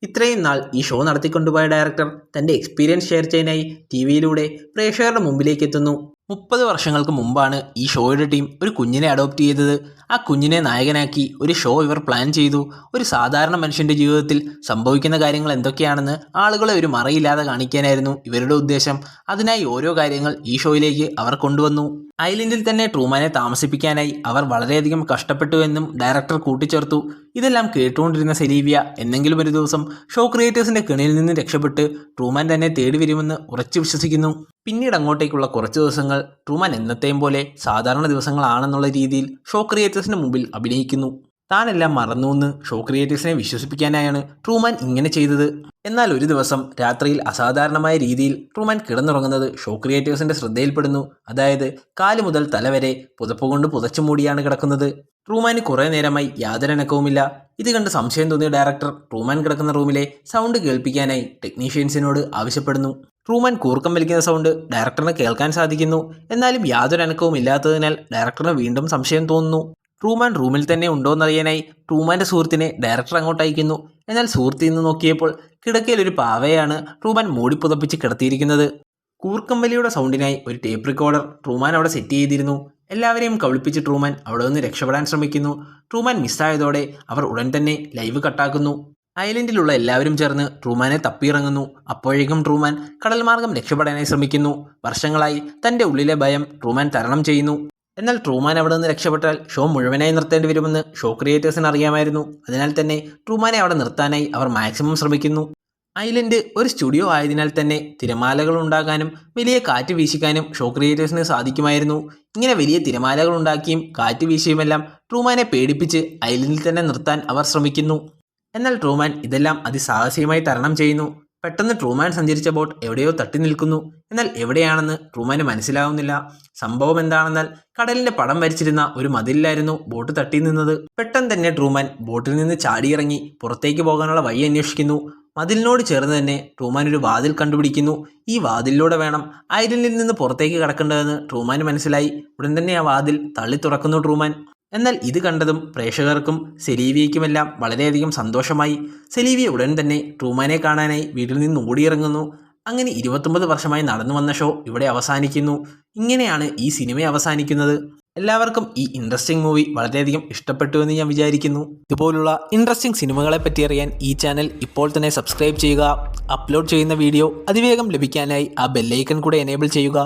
ഇത്രയും നാൾ ഈ ഷോ നടത്തിക്കൊണ്ടുപോയ ഡയറക്ടർ തൻ്റെ എക്സ്പീരിയൻസ് ഷെയർ ചെയ്യാനായി ടിവിയിലൂടെ പ്രേക്ഷകരുടെ മുമ്പിലേക്ക് എത്തുന്നു. 30 വർഷങ്ങൾക്ക് മുമ്പാണ് ഈ ഷോയുടെ ടീം ഒരു കുഞ്ഞിനെ അഡോപ്റ്റ് ചെയ്തത്. ആ കുഞ്ഞിനെ നായകനാക്കി ഒരു ഷോ ഇവർ പ്ലാൻ ചെയ്തു. ഒരു സാധാരണ മനുഷ്യൻ്റെ ജീവിതത്തിൽ സംഭവിക്കുന്ന കാര്യങ്ങൾ എന്തൊക്കെയാണെന്ന് ആളുകളെ ഒരു മറയില്ലാതെ കാണിക്കാനായിരുന്നു ഇവരുടെ ഉദ്ദേശം. അതിനായി ഓരോ കാര്യങ്ങൾ ഈ ഷോയിലേക്ക് അവർ കൊണ്ടുവന്നു. ഐലൻഡിൽ തന്നെ ട്രൂമാനെ താമസിപ്പിക്കാനായി അവർ വളരെയധികം കഷ്ടപ്പെട്ടു എന്നും ഡയറക്ടർ കൂട്ടിച്ചേർത്തു. ഇതെല്ലാം കേട്ടുകൊണ്ടിരുന്ന സെലീവിയ എന്നെങ്കിലും ഒരു ദിവസം ഷോ ക്രിയേറ്റേഴ്സിന്റെ കെണിയിൽ നിന്ന് രക്ഷപ്പെട്ട് ട്രൂമാൻ തന്നെ തേടി വരുമെന്ന് ഉറച്ചു വിശ്വസിക്കുന്നു. പിന്നീട് അങ്ങോട്ടേക്കുള്ള കുറച്ച് ദിവസങ്ങൾ ട്രൂമാൻ എന്നത്തെയും പോലെ സാധാരണ ദിവസങ്ങളാണെന്നുള്ള രീതിയിൽ ഷോ ക്രിയേറ്റേഴ്സിന് മുമ്പിൽ അഭിനയിക്കുന്നു. താനെല്ലാം മറന്നുവെന്ന് ഷോ ക്രിയേറ്റേഴ്സിനെ വിശ്വസിപ്പിക്കാനായാണ് ട്രൂമാൻ ഇങ്ങനെ ചെയ്തത്. എന്നാൽ ഒരു ദിവസം രാത്രിയിൽ അസാധാരണമായ രീതിയിൽ ട്രൂമാൻ കിടന്നുറങ്ങുന്നത് ഷോ ക്രിയേറ്റേഴ്സിന്റെ ശ്രദ്ധയിൽപ്പെടുന്നു. അതായത് കാല് മുതൽ തല വരെ പുതപ്പുകൊണ്ട് പുതച്ചു മൂടിയാണ് കിടക്കുന്നത്. ട്രൂമാന് കുറേ നേരമായി യാതൊരു അനക്കവുമില്ല. ഇത് കണ്ട് സംശയം തോന്നിയ ഡയറക്ടർ ട്രൂമാൻ കിടക്കുന്ന റൂമിലെ സൗണ്ട് കേൾപ്പിക്കാനായി ടെക്നീഷ്യൻസിനോട് ആവശ്യപ്പെടുന്നു. ട്രൂമാൻ കൂർക്കം വലിക്കുന്ന സൗണ്ട് ഡയറക്ടറിന് കേൾക്കാൻ സാധിക്കുന്നു. എന്നാലും യാതൊരു അനക്കവും ഇല്ലാത്തതിനാൽ ഡയറക്ടറിന് വീണ്ടും സംശയം തോന്നുന്നു. ട്രൂമാൻ റൂമിൽ തന്നെ ഉണ്ടോയെന്നറിയാനായി ട്രൂമാൻ്റെ സുഹൃത്തിനെ ഡയറക്ടർ അങ്ങോട്ട് അയക്കുന്നു. എന്നാൽ സുഹൃത്തിൽ നിന്ന് നോക്കിയപ്പോൾ കിടക്കയിൽ ഒരു പാവയാണ് ട്രൂമാൻ മൂടി പുതപ്പിച്ച് കിടത്തിയിരിക്കുന്നത്. കൂർക്കം വലിയുടെ സൗണ്ടിനായി ഒരു ടേപ്പ് റെക്കോർഡർ ട്രൂമാൻ അവിടെ സെറ്റ് ചെയ്തിരുന്നു. എല്ലാവരെയും കബളിപ്പിച്ച് ട്രൂമാൻ അവിടെ നിന്ന് രക്ഷപ്പെടാൻ ശ്രമിക്കുന്നു. ട്രൂമാൻ മിസ്സായതോടെ അവർ ഉടൻ തന്നെ ലൈവ് കട്ടാക്കുന്നു. ഐലൻഡിലുള്ള എല്ലാവരും ചേർന്ന് ട്രൂമാനെ തപ്പിയിറങ്ങുന്നു. അപ്പോഴേക്കും ട്രൂമാൻ കടൽ മാർഗം രക്ഷപ്പെടാനായി ശ്രമിക്കുന്നു. വർഷങ്ങളായി തൻ്റെ ഉള്ളിലെ ഭയം ട്രൂമാൻ തരണം ചെയ്യുന്നു. എന്നാൽ ട്രൂമാൻ അവിടെ നിന്ന് രക്ഷപ്പെട്ടാൽ ഷോ മുഴുവനായി നിർത്തേണ്ടി വരുമെന്ന് ഷോ ക്രിയേറ്റേഴ്സിന് അറിയാമായിരുന്നു. അതിനാൽ തന്നെ ട്രൂമാനെ അവിടെ നിർത്താനായി അവർ മാക്സിമം ശ്രമിക്കുന്നു. ഐലൻഡ് ഒരു സ്റ്റുഡിയോ ആയതിനാൽ തന്നെ തിരമാലകൾ ഉണ്ടാകാനും വലിയ കാറ്റ് വീശിക്കാനും ഷോ ക്രിയേറ്റേഴ്സിന് സാധിക്കുമായിരുന്നു. ഇങ്ങനെ വലിയ തിരമാലകൾ ഉണ്ടാക്കിയും കാറ്റ് വീശിയുമെല്ലാം ട്രൂമാനെ പേടിപ്പിച്ച് ഐലൻഡിൽ തന്നെ നിർത്താൻ അവർ ശ്രമിക്കുന്നു. എന്നാൽ ട്രൂമാൻ ഇതെല്ലാം അതിസാഹസികമായി തരണം ചെയ്യുന്നു. പെട്ടെന്ന് ട്രൂമാൻ സഞ്ചരിച്ച ബോട്ട് എവിടെയോ തട്ടി നിൽക്കുന്നു. എന്നാൽ എവിടെയാണെന്ന് ട്രൂമാന് മനസ്സിലാവുന്നില്ല. സംഭവം എന്താണെന്നാൽ കടലിന്റെ പടം വരച്ചിരുന്ന ഒരു മതിലിലായിരുന്നു ബോട്ട് തട്ടി നിന്നത്. പെട്ടെന്ന് തന്നെ ട്രൂമാൻ ബോട്ടിൽ നിന്ന് ചാടിയിറങ്ങി പുറത്തേക്ക് പോകാനുള്ള വഴി അന്വേഷിക്കുന്നു. മതിലിനോട് ചേർന്ന് തന്നെ ട്രൂമാൻ ഒരു വാതിൽ കണ്ടുപിടിക്കുന്നു. ഈ വാതിലിലൂടെ വേണം ഐലൻഡിൽ നിന്ന് പുറത്തേക്ക് കടക്കേണ്ടതെന്ന് ട്രൂമാന് മനസ്സിലായി. ഉടൻ തന്നെ ആ വാതിൽ തള്ളി തുറക്കുന്നു ട്രൂമാൻ. എന്നാൽ ഇത് കണ്ടതും പ്രേക്ഷകർക്കും സെലീവിയയ്ക്കുമെല്ലാം വളരെയധികം സന്തോഷമായി. സെലീവിയ ഉടൻ തന്നെ ട്രൂമാനെ കാണാനായി വീട്ടിൽ നിന്ന് ഓടിയിറങ്ങുന്നു. അങ്ങനെ 29 വർഷമായി നടന്നു വന്ന ഷോ ഇവിടെ അവസാനിക്കുന്നു. ഇങ്ങനെയാണ് ഈ സിനിമ അവസാനിക്കുന്നത്. എല്ലാവർക്കും ഈ ഇൻട്രസ്റ്റിംഗ് മൂവി വളരെയധികം ഇഷ്ടപ്പെട്ടു എന്ന് ഞാൻ വിചാരിക്കുന്നു. ഇതുപോലുള്ള ഇൻട്രസ്റ്റിംഗ് സിനിമകളെ പറ്റി അറിയാൻ ഈ ചാനൽ ഇപ്പോൾ തന്നെ സബ്സ്ക്രൈബ് ചെയ്യുക. അപ്ലോഡ് ചെയ്യുന്ന വീഡിയോ അതിവേഗം ലഭിക്കാനായി ആ ബെല്ലൈക്കൺ കൂടെ എനേബിൾ ചെയ്യുക.